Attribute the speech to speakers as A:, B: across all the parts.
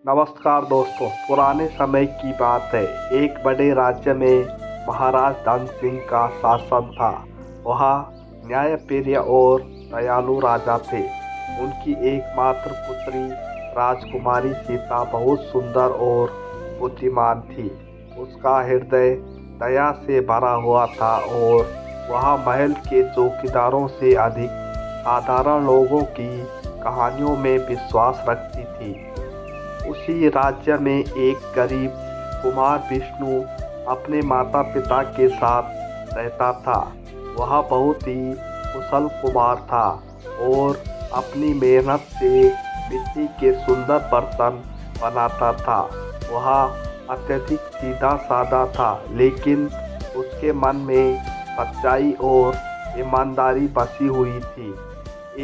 A: नमस्कार दोस्तों। पुराने समय की बात है। एक बड़े राज्य में महाराज धन सिंह का शासन था। वह न्यायप्रिय और दयालु राजा थे। उनकी एकमात्र पुत्री राजकुमारी सीता बहुत सुंदर और बुद्धिमान थी। उसका हृदय दया से भरा हुआ था और वह महल के चौकीदारों से अधिक साधारण लोगों की कहानियों में विश्वास रखती थी। उसी राज्य में एक गरीब कुमार विष्णु अपने माता पिता के साथ रहता था। वह बहुत ही कुशल कुमार था और अपनी मेहनत से मिट्टी के सुंदर बर्तन बनाता था। वह अत्यधिक सीधा साधा था, लेकिन उसके मन में सच्चाई और ईमानदारी बसी हुई थी।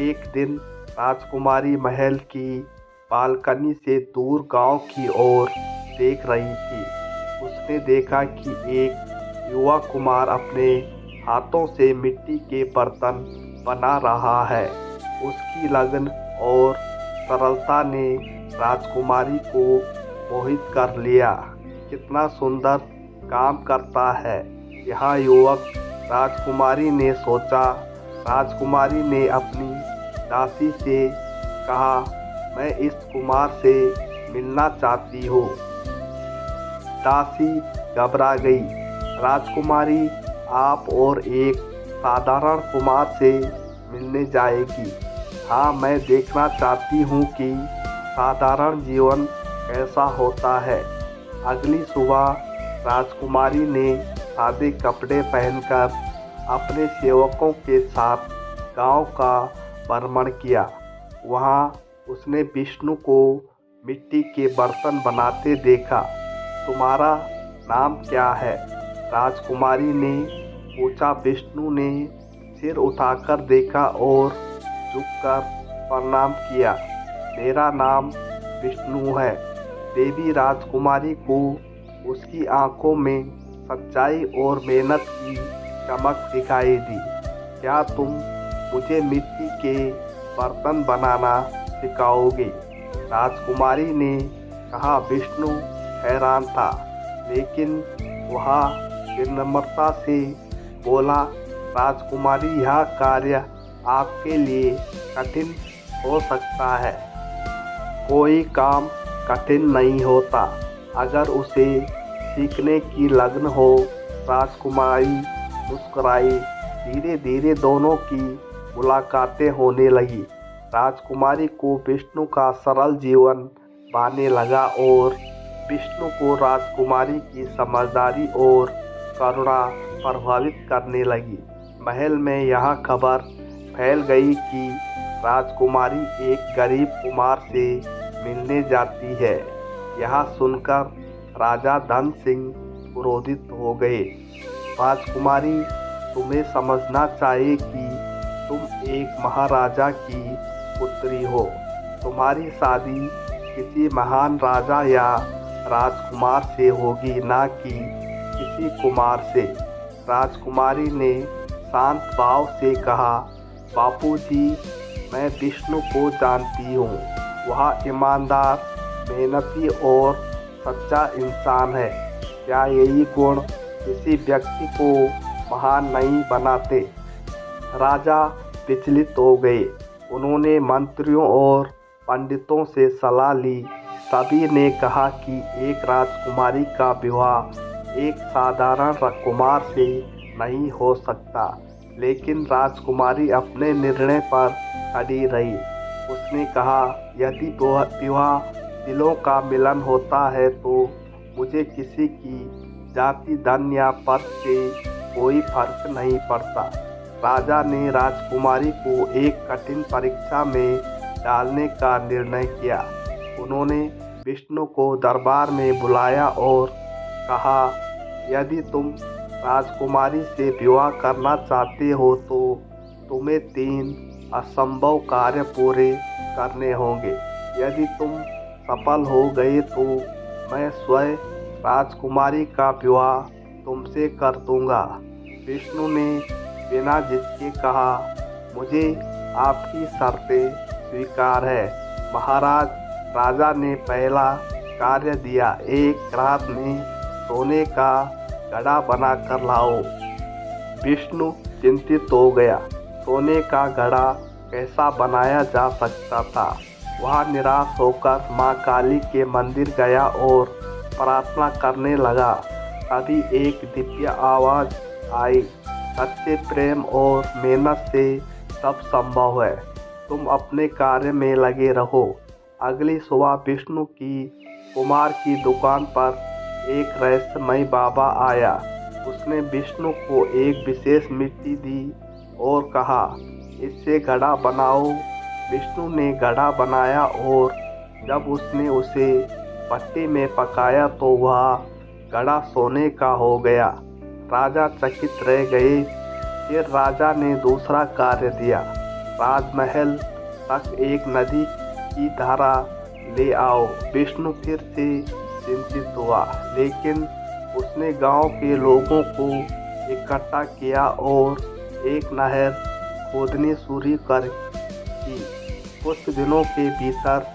A: एक दिन राजकुमारी महल की बालकनी से दूर गांव की ओर देख रही थी। उसने देखा कि एक युवा कुमार अपने हाथों से मिट्टी के बर्तन बना रहा है। उसकी लगन और सरलता ने राजकुमारी को मोहित कर लिया। कितना सुंदर काम करता है यह युवक, राजकुमारी ने सोचा। राजकुमारी ने अपनी दासी से कहा, मैं इस कुमार से मिलना चाहती हूँ। दासी घबरा गई। राजकुमारी आप और एक साधारण कुमार से मिलने जाएगी। हाँ, मैं देखना चाहती हूँ कि साधारण जीवन कैसा होता है। अगली सुबह राजकुमारी ने सादे कपड़े पहनकर अपने सेवकों के साथ गांव का भ्रमण किया। वहाँ उसने विष्णु को मिट्टी के बर्तन बनाते देखा। तुम्हारा नाम क्या है? राजकुमारी ने पूछा। विष्णु ने सिर उठाकर देखा और झुककर प्रणाम किया। मेरा नाम विष्णु है। देवी राजकुमारी को उसकी आंखों में सच्चाई और मेहनत की चमक दिखाई दी। क्या तुम मुझे मिट्टी के बर्तन बनाना सिखाओगे? राजकुमारी ने कहा। विष्णु हैरान था, लेकिन वह विनम्रता से बोला, राजकुमारी, यह कार्य आपके लिए कठिन हो सकता है। कोई काम कठिन नहीं होता अगर उसे सीखने की लगन हो। राजकुमारी मुस्कुराई। धीरे धीरे दोनों की मुलाकातें होने लगी। राजकुमारी को विष्णु का सरल जीवन भाने लगा और विष्णु को राजकुमारी की समझदारी और करुणा प्रभावित करने लगी। महल में यह खबर फैल गई कि राजकुमारी एक गरीब कुमार से मिलने जाती है। यह सुनकर राजा धन सिंह क्रोधित हो गए। राजकुमारी, तुम्हें समझना चाहिए कि तुम एक महाराजा की पुत्री हो। तुम्हारी शादी किसी महान राजा या राजकुमार से होगी, ना कि किसी कुमार से। राजकुमारी ने शांत भाव से कहा, बापूजी, मैं विष्णु को जानती हूँ। वह ईमानदार, मेहनती और सच्चा इंसान है। क्या यही गुण किसी व्यक्ति को महान नहीं बनाते? राजा विचलित हो गए। उन्होंने मंत्रियों और पंडितों से सलाह ली। सभी ने कहा कि एक राजकुमारी का विवाह एक साधारण कुमार से नहीं हो सकता, लेकिन राजकुमारी अपने निर्णय पर अड़ी रही। उसने कहा, यदि विवाह दिलों का मिलन होता है तो मुझे किसी की जाति, धन या पद से कोई फर्क नहीं पड़ता। राजा ने राजकुमारी को एक कठिन परीक्षा में डालने का निर्णय किया। उन्होंने विष्णु को दरबार में बुलाया और कहा, यदि तुम राजकुमारी से विवाह करना चाहते हो तो तुम्हें 3 असंभव कार्य पूरे करने होंगे। यदि तुम सफल हो गए तो मैं स्वयं राजकुमारी का विवाह तुमसे कर दूंगा। विष्णु ने बिना झिझके कहा, मुझे आपकी शर्तें स्वीकार है। महाराज, राजा ने पहला कार्य दिया, एक रात में सोने का घड़ा बनाकर लाओ। विष्णु चिंतित हो गया। सोने का घड़ा कैसा बनाया जा सकता था। वह निराश होकर माँ काली के मंदिर गया और प्रार्थना करने लगा। तभी एक दिव्य आवाज़ आई, सच्चे प्रेम और मेहनत से सब संभव है, तुम अपने कार्य में लगे रहो। अगली सुबह विष्णु की कुमार की दुकान पर एक रहस्यमय बाबा आया। उसने विष्णु को एक विशेष मिट्टी दी और कहा, इससे घड़ा बनाओ। विष्णु ने घड़ा बनाया और जब उसने उसे भट्टी में पकाया तो वह घड़ा सोने का हो गया। राजा चकित रह गए। फिर राजा ने दूसरा कार्य दिया, राजमहल तक एक नदी की धारा ले आओ। विष्णु फिर से चिंतित हुआ, लेकिन उसने गांव के लोगों को इकट्ठा किया और एक नहर खोदनी शुरू कर दी। कुछ दिनों के भीतर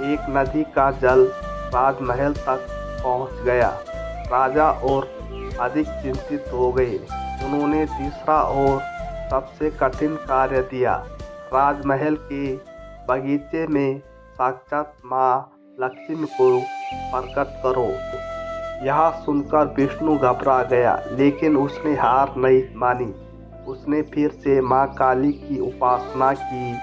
A: एक नदी का जल राजमहल तक पहुंच गया। राजा और अधिक चिंतित हो गए। उन्होंने तीसरा और सबसे कठिन कार्य दिया, राजमहल के बगीचे में साक्षात माँ लक्ष्मी को प्रकट करो। यह सुनकर विष्णु घबरा गया, लेकिन उसने हार नहीं मानी। उसने फिर से माँ काली की उपासना की।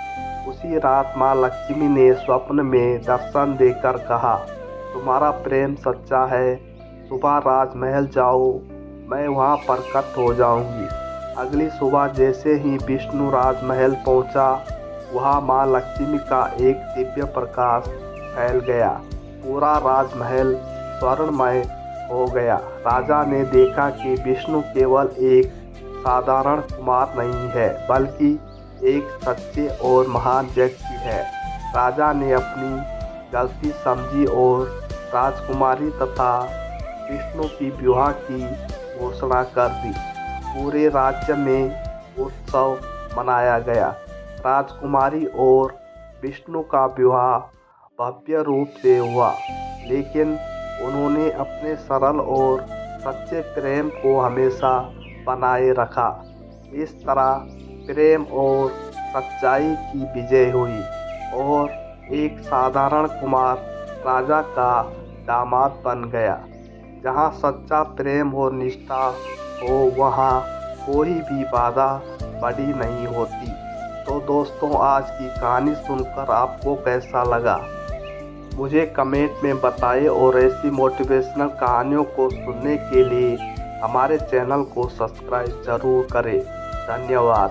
A: उसी रात माँ लक्ष्मी ने स्वप्न में दर्शन देकर कहा, तुम्हारा प्रेम सच्चा है, सुबह राजमहल जाओ, मैं वहाँ प्रकट हो जाऊंगी। अगली सुबह जैसे ही विष्णु राजमहल पहुँचा, वहाँ माँ लक्ष्मी का एक दिव्य प्रकाश फैल गया। पूरा राजमहल स्वर्णमय हो गया। राजा ने देखा कि विष्णु केवल एक साधारण कुमार नहीं है, बल्कि एक सच्चे और महान व्यक्ति है। राजा ने अपनी गलती समझी और राजकुमारी तथा विष्णु की विवाह की घोषणा कर दी। पूरे राज्य में उत्सव मनाया गया। राजकुमारी और विष्णु का विवाह भव्य रूप से हुआ, लेकिन उन्होंने अपने सरल और सच्चे प्रेम को हमेशा बनाए रखा। इस तरह प्रेम और सच्चाई की विजय हुई और एक साधारण कुमार राजा का दामाद बन गया। जहाँ सच्चा प्रेम और निष्ठा हो, वहाँ कोई भी बाधा बड़ी नहीं होती। तो दोस्तों, आज की कहानी सुनकर आपको कैसा लगा, मुझे कमेंट में बताएं और ऐसी मोटिवेशनल कहानियों को सुनने के लिए हमारे चैनल को सब्सक्राइब जरूर करें। धन्यवाद।